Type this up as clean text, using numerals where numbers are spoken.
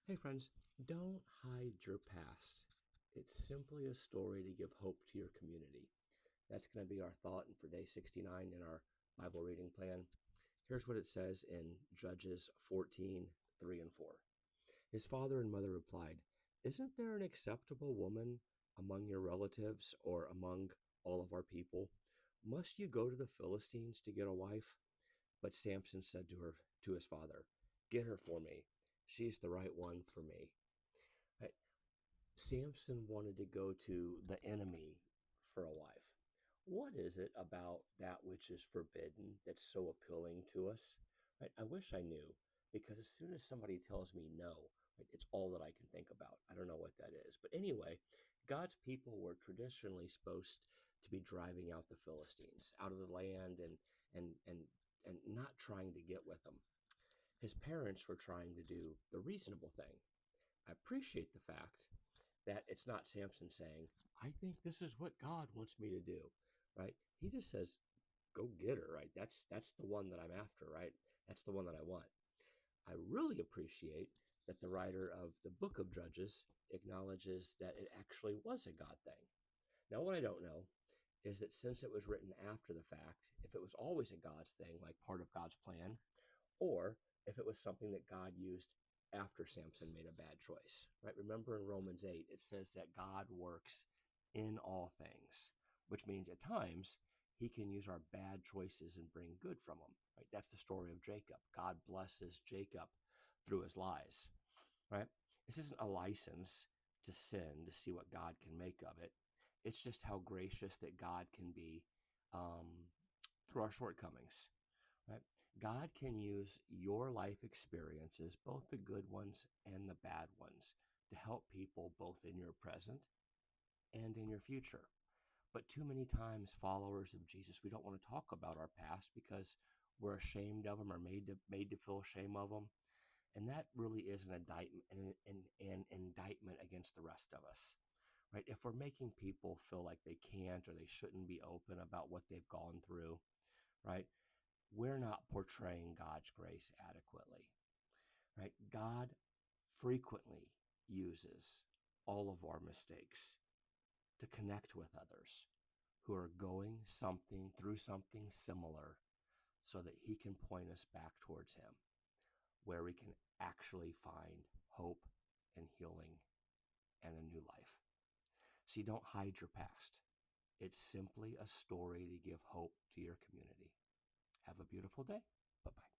Hey friends, don't hide your past. It's simply a story to give hope to your community. That's going to be our thought for day 69 in our Bible reading plan. Here's what it says in Judges 14, 3 and 4. His father and mother replied, "Isn't there an acceptable woman among your relatives or among all of our people? Must you go to the Philistines to get a wife?" But Samson said to his father, "Get her for me. She's the right one for me." Right? Samson wanted to go to the enemy for a wife. What is it about that which is forbidden that's so appealing to us? Right? I wish I knew, because as soon as somebody tells me no, right, it's all that I can think about. I don't know what that is. But anyway, God's people were traditionally supposed to be driving out the Philistines out of the land and and not trying to get with them. His parents were trying to do the reasonable thing. I appreciate the fact that it's not Samson saying, "I think this is what God wants me to do," right? He just says, "Go get her," right? That's the one that I'm after, right? That's the one that I want. I really appreciate that the writer of the book of Judges acknowledges that it actually was a God thing. Now, what I don't know is that since it was written after the fact, if it was always a God's thing, like part of God's plan, or if it was something that God used after Samson made a bad choice, right? Remember in Romans 8, it says that God works in all things, which means at times he can use our bad choices and bring good from them, right? That's the story of Jacob. God blesses Jacob through his lies, right? This isn't a license to sin to see what God can make of it. It's just how gracious that God can be through our shortcomings, right? God can use your life experiences, both the good ones and the bad ones, to help people both in your present and in your future. But too many times, followers of Jesus, we don't want to talk about our past because we're ashamed of them or made to feel shame of them. And that really is an indictment against the rest of us, right? If we're making people feel like they can't or they shouldn't be open about what they've gone through, right? We're not portraying God's grace adequately, right? God frequently uses all of our mistakes to connect with others who are going something through something similar so that he can point us back towards him, where we can actually find hope and healing and a new life. See, don't hide your past. It's simply a story to give hope to your community. Have a beautiful day. Bye-bye.